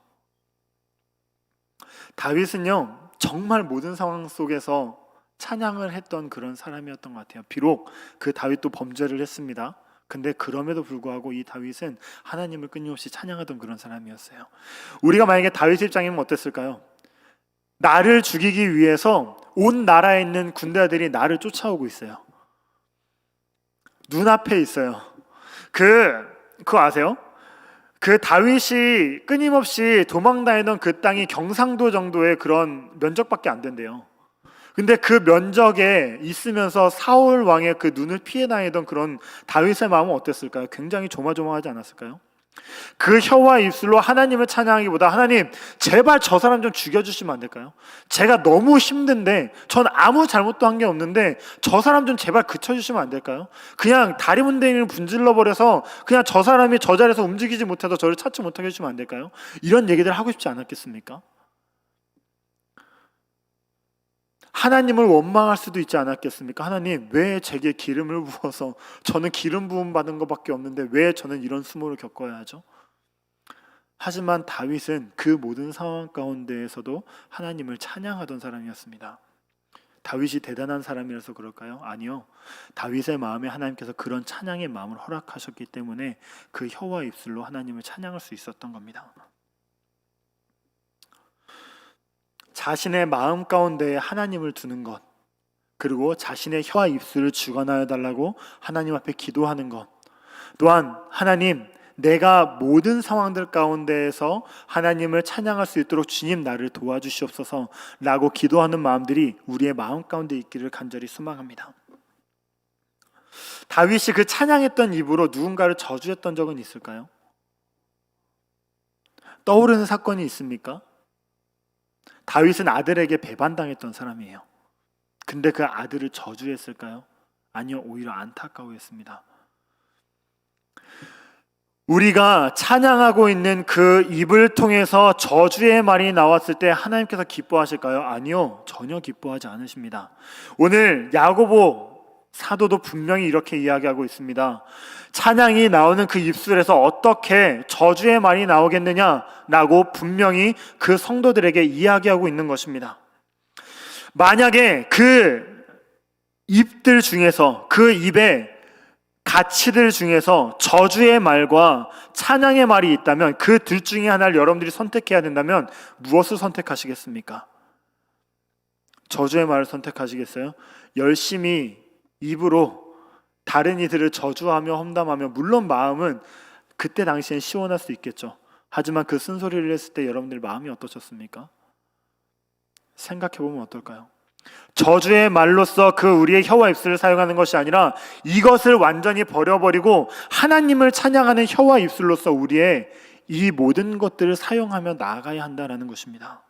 다윗은요 정말 모든 상황 속에서 찬양을 했던 그런 사람이었던 것 같아요. 비록 그 다윗도 범죄를 했습니다. 근데 그럼에도 불구하고 이 다윗은 하나님을 끊임없이 찬양하던 그런 사람이었어요. 우리가 만약에 다윗 입장이면 어땠을까요? 나를 죽이기 위해서 온 나라에 있는 군대들이 나를 쫓아오고 있어요. 눈앞에 있어요. 그거 아세요? 그 다윗이 끊임없이 도망다니던 그 땅이 경상도 정도의 그런 면적밖에 안 된대요. 근데 그 면적에 있으면서 사울 왕의 그 눈을 피해 다니던 그런 다윗의 마음은 어땠을까요? 굉장히 조마조마하지 않았을까요? 그 혀와 입술로 하나님을 찬양하기보다 하나님 제발 저 사람 좀 죽여주시면 안 될까요? 제가 너무 힘든데 전 아무 잘못도 한 게 없는데 저 사람 좀 제발 그쳐주시면 안 될까요? 그냥 다리 문대인을 분질러버려서 그냥 저 사람이 저 자리에서 움직이지 못해서 저를 찾지 못하게 해주시면 안 될까요? 이런 얘기들 하고 싶지 않았겠습니까? 하나님을 원망할 수도 있지 않았겠습니까? 하나님 왜 제게 기름을 부어서 저는 기름 부음 받은 것밖에 없는데 왜 저는 이런 수모를 겪어야 하죠? 하지만 다윗은 그 모든 상황 가운데에서도 하나님을 찬양하던 사람이었습니다. 다윗이 대단한 사람이라서 그럴까요? 아니요. 다윗의 마음에 하나님께서 그런 찬양의 마음을 허락하셨기 때문에 그 혀와 입술로 하나님을 찬양할 수 있었던 겁니다. 자신의 마음 가운데에 하나님을 두는 것, 그리고 자신의 혀와 입술을 주관하여 달라고 하나님 앞에 기도하는 것, 또한 하나님 내가 모든 상황들 가운데에서 하나님을 찬양할 수 있도록 주님 나를 도와주시옵소서 라고 기도하는 마음들이 우리의 마음 가운데 있기를 간절히 소망합니다. 다윗이 그 찬양했던 입으로 누군가를 저주했던 적은 있을까요? 떠오르는 사건이 있습니까? 다윗은 아들에게 배반당했던 사람이에요. 근데 그 아들을 저주했을까요? 아니요, 오히려 안타까워했습니다. 우리가 찬양하고 있는 그 입을 통해서 저주의 말이 나왔을 때 하나님께서 기뻐하실까요? 아니요, 전혀 기뻐하지 않으십니다. 오늘 야고보 사도도 분명히 이렇게 이야기하고 있습니다. 찬양이 나오는 그 입술에서 어떻게 저주의 말이 나오겠느냐라고 분명히 그 성도들에게 이야기하고 있는 것입니다. 만약에 그 입들 중에서, 그 입에 가치들 중에서 저주의 말과 찬양의 말이 있다면 그 둘 중에 하나를 여러분들이 선택해야 된다면 무엇을 선택하시겠습니까? 저주의 말을 선택하시겠어요? 열심히 입으로 다른 이들을 저주하며 험담하며, 물론 마음은 그때 당시엔 시원할 수 있겠죠. 하지만 그 쓴소리를 했을 때 여러분들 마음이 어떠셨습니까? 생각해보면 어떨까요? 저주의 말로써 그 우리의 혀와 입술을 사용하는 것이 아니라 이것을 완전히 버려버리고 하나님을 찬양하는 혀와 입술로써 우리의 이 모든 것들을 사용하며 나아가야 한다는 것입니다.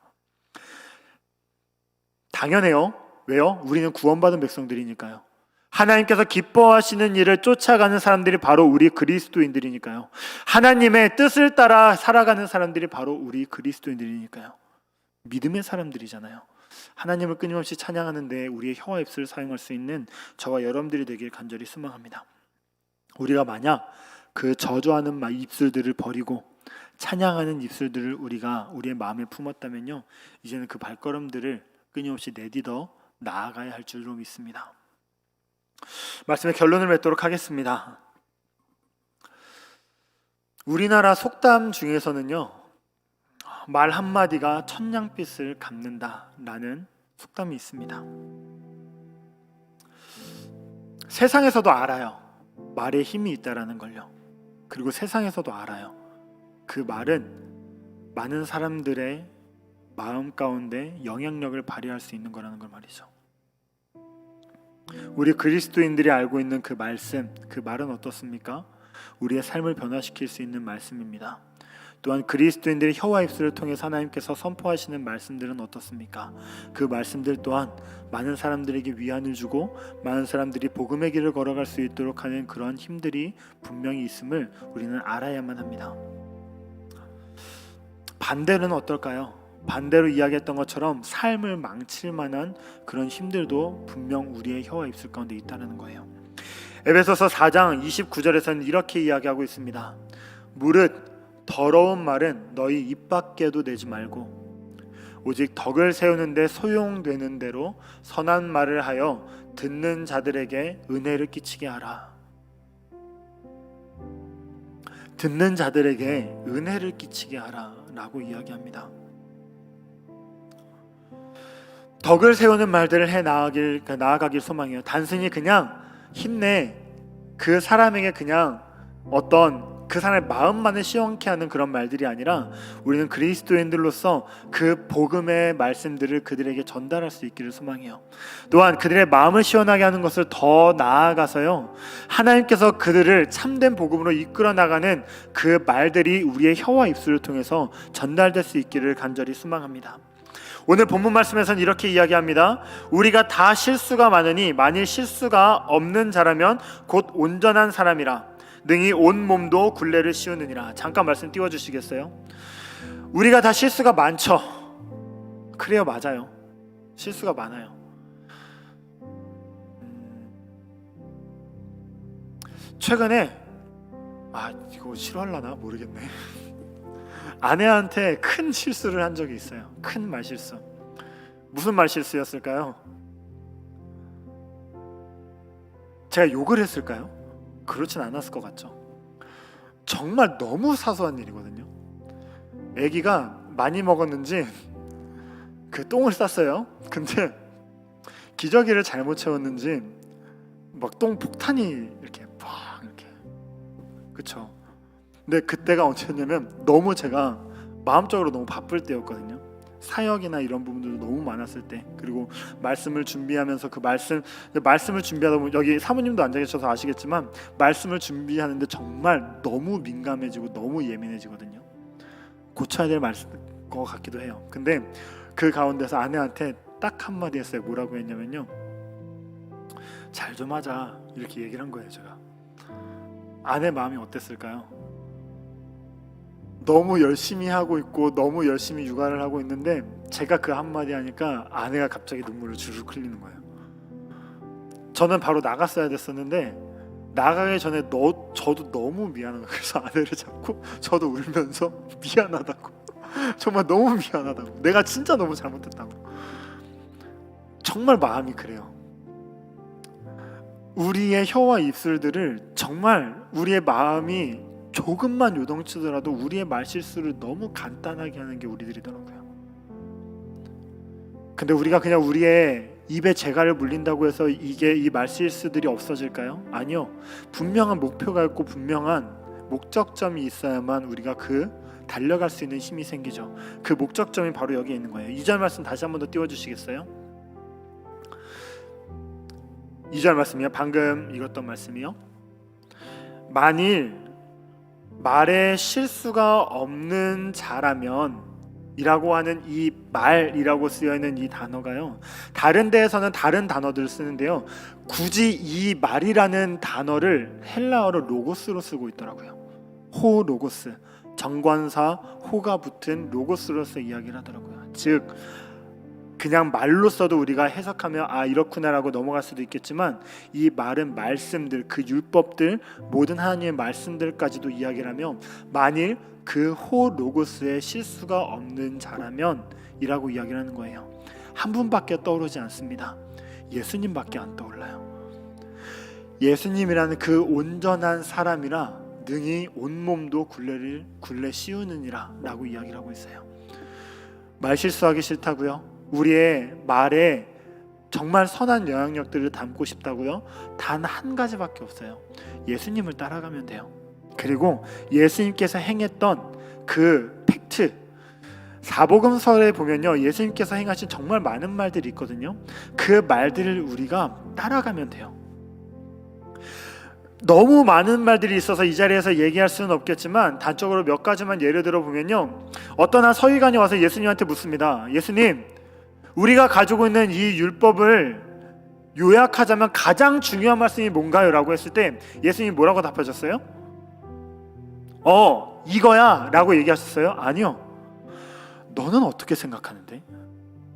당연해요. 왜요? 우리는 구원받은 백성들이니까요. 하나님께서 기뻐하시는 일을 쫓아가는 사람들이 바로 우리 그리스도인들이니까요. 하나님의 뜻을 따라 살아가는 사람들이 바로 우리 그리스도인들이니까요. 믿음의 사람들이잖아요. 하나님을 끊임없이 찬양하는데 우리의 혀와 입술을 사용할 수 있는 저와 여러분들이 되길 간절히 소망합니다. 우리가 만약 그 저주하는 입술들을 버리고 찬양하는 입술들을 우리가 우리의 마음에 품었다면요, 이제는 그 발걸음들을 끊임없이 내딛어 나아가야 할 줄로 믿습니다. 말씀의 결론을 맺도록 하겠습니다. 우리나라 속담 중에서는요, 말 한마디가 천냥빚을 갚는다라는 속담이 있습니다. 세상에서도 알아요. 말에 힘이 있다라는 걸요. 그리고 세상에서도 알아요. 그 말은 많은 사람들의 마음 가운데 영향력을 발휘할 수 있는 거라는 걸 말이죠. 우리 그리스도인들이 알고 있는 그 말씀, 그 말은 어떻습니까? 우리의 삶을 변화시킬 수 있는 말씀입니다. 또한 그리스도인들의 혀와 입술을 통해서 하나님께서 선포하시는 말씀들은 어떻습니까? 그 말씀들 또한 많은 사람들에게 위안을 주고 많은 사람들이 복음의 길을 걸어갈 수 있도록 하는 그런 힘들이 분명히 있음을 우리는 알아야만 합니다. 반대로는 어떨까요? 반대로 이야기했던 것처럼 삶을 망칠 만한 그런 힘들도 분명 우리의 혀와 입술 가운데 있다는 거예요. 에베소서 4장 29절에서는 이렇게 이야기하고 있습니다. 무릇 더러운 말은 너희 입 밖에도 내지 말고 오직 덕을 세우는 데 소용되는 대로 선한 말을 하여 듣는 자들에게 은혜를 끼치게 하라. 듣는 자들에게 은혜를 끼치게 하라 라고 이야기합니다. 덕을 세우는 말들을 해 나아가길 소망해요. 단순히 그냥 힘내, 그 사람에게 그냥 어떤 그 사람의 마음만을 시원케 하는 그런 말들이 아니라 우리는 그리스도인들로서 그 복음의 말씀들을 그들에게 전달할 수 있기를 소망해요. 또한 그들의 마음을 시원하게 하는 것을 더 나아가서요, 하나님께서 그들을 참된 복음으로 이끌어 나가는 그 말들이 우리의 혀와 입술을 통해서 전달될 수 있기를 간절히 소망합니다. 오늘 본문 말씀에서는 이렇게 이야기합니다. 우리가 다 실수가 많으니 만일 실수가 없는 자라면 곧 온전한 사람이라 능히 온 몸도 굴레를 씌우느니라. 잠깐 말씀 띄워주시겠어요? 우리가 다 실수가 많죠. 그래요, 맞아요. 실수가 많아요. 최근에 이거 싫어하려나 모르겠네. 아내한테 큰 실수를 한 적이 있어요. 큰 말실수. 무슨 말실수였을까요? 제가 욕을 했을까요? 그렇진 않았을 것 같죠. 정말 너무 사소한 일이거든요. 아기가 많이 먹었는지 그 똥을 쌌어요. 근데 기저귀를 잘못 채웠는지 막 똥 폭탄이 이렇게 팍 이렇게, 그쵸? 근데 그때가 언제였냐면 너무 제가 마음적으로 너무 바쁠 때였거든요. 사역이나 이런 부분들도 너무 많았을 때, 그리고 말씀을 준비하면서 그 말씀을 준비하다 보면, 여기 사모님도 앉아 계셔서 아시겠지만 말씀을 준비하는데 정말 너무 민감해지고 너무 예민해지거든요. 고쳐야 될 말씀 것 같기도 해요. 근데 그 가운데서 아내한테 딱 한마디 했어요. 뭐라고 했냐면요, 잘 좀 하자, 이렇게 얘기를 한 거예요. 제가. 아내 마음이 어땠을까요? 너무 열심히 하고 있고 너무 열심히 육아를 하고 있는데 제가 그 한마디 하니까 아내가 갑자기 눈물을 주르륵 흘리는 거예요. 저는 바로 나갔어야 됐었는데 나가기 전에 저도 너무 미안한 거예요. 그래서 아내를 잡고 저도 울면서 미안하다고, 정말 너무 미안하다고, 내가 진짜 너무 잘못했다고. 정말 마음이 그래요. 우리의 혀와 입술들을 정말 우리의 마음이 조금만 요동치더라도 우리의 말실수를 너무 간단하게 하는 게 우리들이더라고요. 근데 우리가 그냥 우리의 입에 재갈을 물린다고 해서 이 말실수들이 없어질까요? 아니요. 분명한 목표가 있고 분명한 목적점이 있어야만 우리가 달려갈 수 있는 힘이 생기죠. 그 목적점이 바로 여기에 있는 거예요. 2절 말씀 다시 한번 더 띄워주시겠어요? 2절 말씀이요. 방금 읽었던 말씀이요. 만일 말에 실수가 없는 자라면 이라고 하는 이 말이라고 쓰여있는 이 단어가요, 다른 데에서는 다른 단어들을 쓰는데요, 굳이 이 말이라는 단어를 헬라어로 로고스로 쓰고 있더라고요. 호 로고스, 정관사 호가 붙은 로고스로서 이야기를 하더라고요. 즉 그냥 말로 써도 우리가 해석하면 이렇구나라고 넘어갈 수도 있겠지만 이 말은 말씀들, 그 율법들, 모든 하나님의 말씀들까지도 이야기를 하며 만일 그 호 로고스에 실수가 없는 자라면 이라고 이야기를 하는 거예요. 한 분밖에 떠오르지 않습니다. 예수님밖에 안 떠올라요. 예수님이라는 그 온전한 사람이라 능히 온몸도 굴레 씌우느니라 라고 이야기를 하고 있어요. 말 실수하기 싫다고요? 우리의 말에 정말 선한 영향력들을 담고 싶다고요? 단 한 가지밖에 없어요. 예수님을 따라가면 돼요. 그리고 예수님께서 행했던 그 팩트, 사복음서에 보면요, 예수님께서 행하신 정말 많은 말들이 있거든요. 그 말들을 우리가 따라가면 돼요. 너무 많은 말들이 있어서 이 자리에서 얘기할 수는 없겠지만 단적으로 몇 가지만 예를 들어 보면요, 어떤 한 서기관이 와서 예수님한테 묻습니다. 예수님, 우리가 가지고 있는 이 율법을 요약하자면 가장 중요한 말씀이 뭔가요? 라고 했을 때 예수님이 뭐라고 답하셨어요? 이거야 라고 얘기하셨어요? 아니요, 너는 어떻게 생각하는데?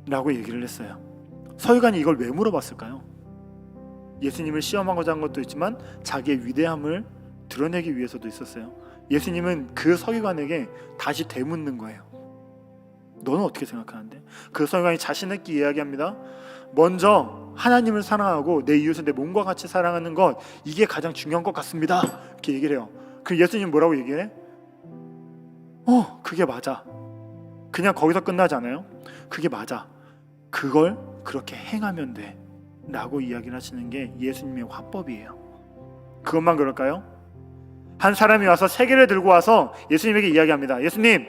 라고 얘기를 했어요. 서기관이 이걸 왜 물어봤을까요? 예수님을 시험하고자 한 것도 있지만 자기의 위대함을 드러내기 위해서도 있었어요. 예수님은 그 서기관에게 다시 되묻는 거예요. 너는 어떻게 생각하는데? 그 서기관이 자신 있게 이야기합니다. 먼저 하나님을 사랑하고 내 이웃을 내 몸과 같이 사랑하는 것, 이게 가장 중요한 것 같습니다. 이렇게 얘기를 해요. 그럼 예수님 뭐라고 얘기해? 그게 맞아. 그냥 거기서 끝나지 않아요. 그게 맞아. 그걸 그렇게 행하면 돼 라고 이야기를 하시는 게 예수님의 화법이에요. 그것만 그럴까요? 한 사람이 와서 세 개를 들고 와서 예수님에게 이야기합니다. 예수님,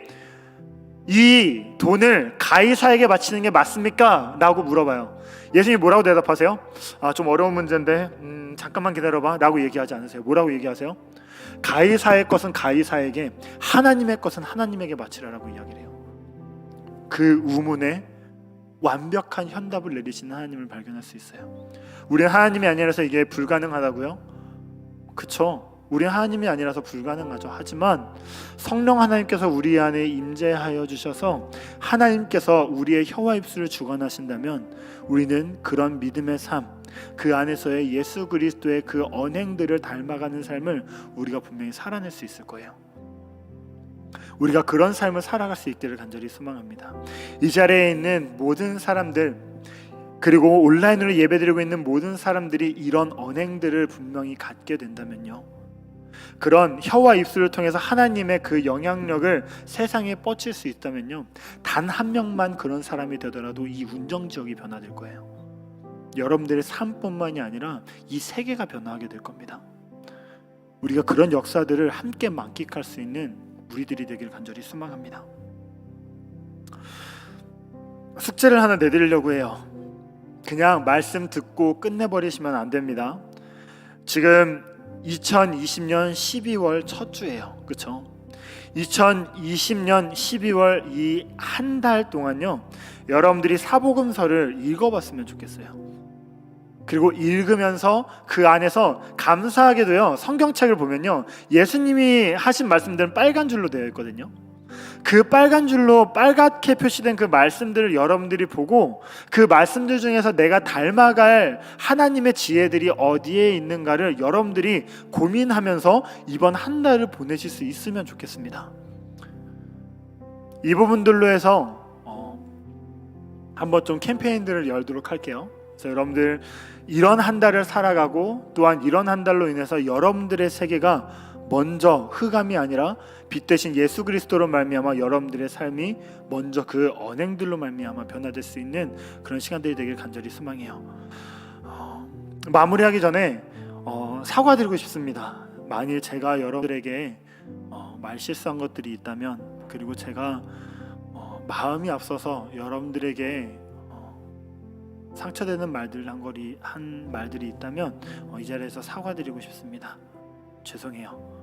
이 돈을 가이사에게 바치는 게 맞습니까? 라고 물어봐요. 예수님이 뭐라고 대답하세요? 좀 어려운 문제인데 잠깐만 기다려봐 라고 얘기하지 않으세요. 뭐라고 얘기하세요? 가이사의 것은 가이사에게, 하나님의 것은 하나님에게 바치라라고 이야기를 해요. 그 우문에 완벽한 현답을 내리시는 하나님을 발견할 수 있어요. 우리는 하나님이 아니라서 이게 불가능하다고요? 그쵸? 우리는 하나님이 아니라서 불가능하죠. 하지만 성령 하나님께서 우리 안에 임재하여 주셔서 하나님께서 우리의 혀와 입술을 주관하신다면 우리는 그런 믿음의 삶, 그 안에서의 예수 그리스도의 그 언행들을 닮아가는 삶을 우리가 분명히 살아낼 수 있을 거예요. 우리가 그런 삶을 살아갈 수 있기를 간절히 소망합니다. 이 자리에 있는 모든 사람들, 그리고 온라인으로 예배드리고 있는 모든 사람들이 이런 언행들을 분명히 갖게 된다면요, 그런 혀와 입술을 통해서 하나님의 그 영향력을 세상에 뻗칠 수 있다면요, 단 한 명만 그런 사람이 되더라도 이 운정지역이 변화될 거예요. 여러분들의 삶뿐만이 아니라 이 세계가 변화하게 될 겁니다. 우리가 그런 역사들을 함께 만끽할 수 있는 우리들이 되길 간절히 소망합니다. 숙제를 하나 내드리려고 해요. 그냥 말씀 듣고 끝내버리시면 안 됩니다. 지금 2020년 12월 첫 주예요. 그렇죠? 2020년 12월 이 한 달 동안요, 여러분들이 사복음서를 읽어봤으면 좋겠어요. 그리고 읽으면서 그 안에서 감사하게도요, 성경책을 보면요, 예수님이 하신 말씀들은 빨간 줄로 되어 있거든요. 그 빨간 줄로 빨갛게 표시된 그 말씀들을 여러분들이 보고 그 말씀들 중에서 내가 닮아갈 하나님의 지혜들이 어디에 있는가를 여러분들이 고민하면서 이번 한 달을 보내실 수 있으면 좋겠습니다. 이 부분들로 해서 한번 좀 캠페인들을 열도록 할게요. 그래서 여러분들 이런 한 달을 살아가고 또한 이런 한 달로 인해서 여러분들의 세계가 먼저 흑암이 아니라 빛 대신 예수 그리스도로 말미암아 여러분들의 삶이 먼저 그 언행들로 말미암아 변화될 수 있는 그런 시간들이 되길 간절히 소망해요. 마무리하기 전에 사과드리고 싶습니다. 만일 제가 여러분들에게 말실수한 것들이 있다면, 그리고 제가 마음이 앞서서 여러분들에게 상처되는 말들 한 말들이 있다면 이 자리에서 사과드리고 싶습니다. 죄송해요.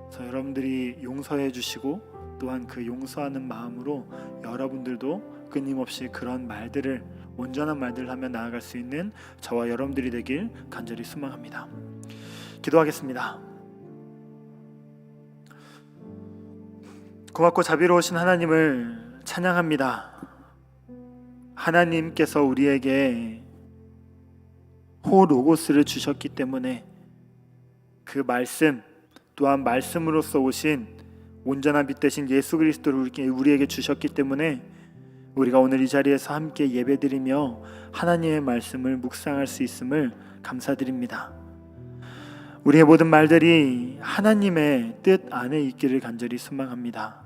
그래서 여러분들이 용서해 주시고 또한 그 용서하는 마음으로 여러분들도 끊임없이 그런 말들을, 온전한 말들을 하며 나아갈 수 있는 저와 여러분들이 되길 간절히 소망합니다. 기도하겠습니다. 고맙고 자비로우신 하나님을 찬양합니다. 하나님께서 우리에게 호로고스를 주셨기 때문에 그 말씀, 또한 말씀으로서 오신 온전한 빛 대신 예수 그리스도를 우리에게 주셨기 때문에 우리가 오늘 이 자리에서 함께 예배드리며 하나님의 말씀을 묵상할 수 있음을 감사드립니다. 우리의 모든 말들이 하나님의 뜻 안에 있기를 간절히 소망합니다.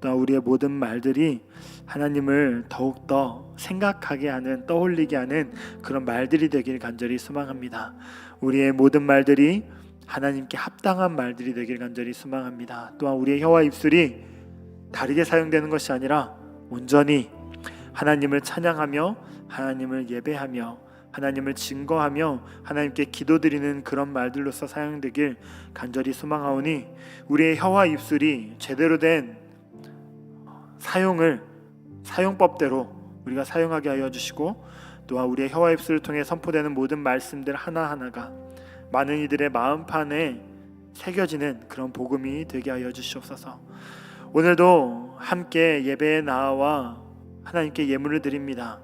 또한 우리의 모든 말들이 하나님을 더욱더 생각하게 하는, 떠올리게 하는 그런 말들이 되길 간절히 소망합니다. 우리의 모든 말들이 하나님께 합당한 말들이 되길 간절히 소망합니다. 또한 우리의 혀와 입술이 다르게 사용되는 것이 아니라 온전히 하나님을 찬양하며 하나님을 예배하며 하나님을 증거하며 하나님께 기도드리는 그런 말들로서 사용되길 간절히 소망하오니 우리의 혀와 입술이 제대로 된 사용법대로 우리가 사용하게 하여 주시고, 또한 우리의 혀와 입술을 통해 선포되는 모든 말씀들 하나하나가 많은 이들의 마음판에 새겨지는 그런 복음이 되게 하여 주시옵소서. 오늘도 함께 예배에 나와 하나님께 예물을 드립니다.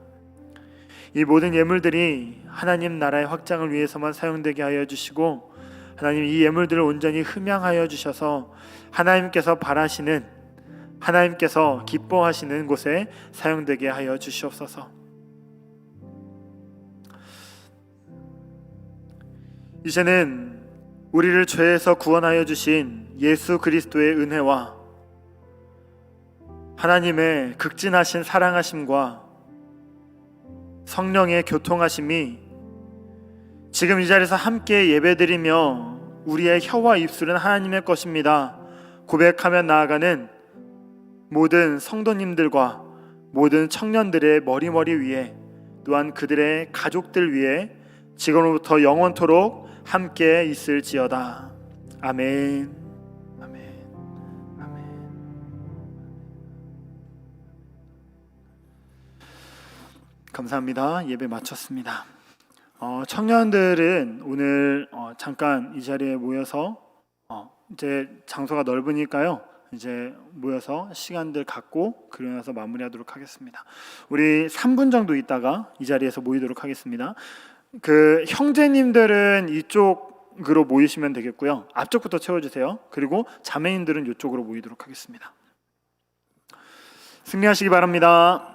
이 모든 예물들이 하나님 나라의 확장을 위해서만 사용되게 하여 주시고, 하나님 이 예물들을 온전히 흠양하여 주셔서 하나님께서 바라시는, 하나님께서 기뻐하시는 곳에 사용되게 하여 주시옵소서. 이제는 우리를 죄에서 구원하여 주신 예수 그리스도의 은혜와 하나님의 극진하신 사랑하심과 성령의 교통하심이 지금 이 자리에서 함께 예배드리며 우리의 혀와 입술은 하나님의 것입니다 고백하며 나아가는 모든 성도님들과 모든 청년들의 머리머리 위에, 또한 그들의 가족들 위에 지금부터 영원토록 함께 있을지어다. 아멘. 아멘. 아멘. 감사합니다. 예배 마쳤습니다. 청년들은 오늘 잠깐 이 자리에 모여서 이제 장소가 넓으니까요. 이제 모여서 시간들 갖고 그러고 나서 마무리하도록 하겠습니다. 우리 3분 정도 있다가 이 자리에서 모이도록 하겠습니다. 그 형제님들은 이쪽으로 모이시면 되겠고요. 앞쪽부터 채워주세요. 그리고 자매님들은 이쪽으로 모이도록 하겠습니다. 승리하시기 바랍니다.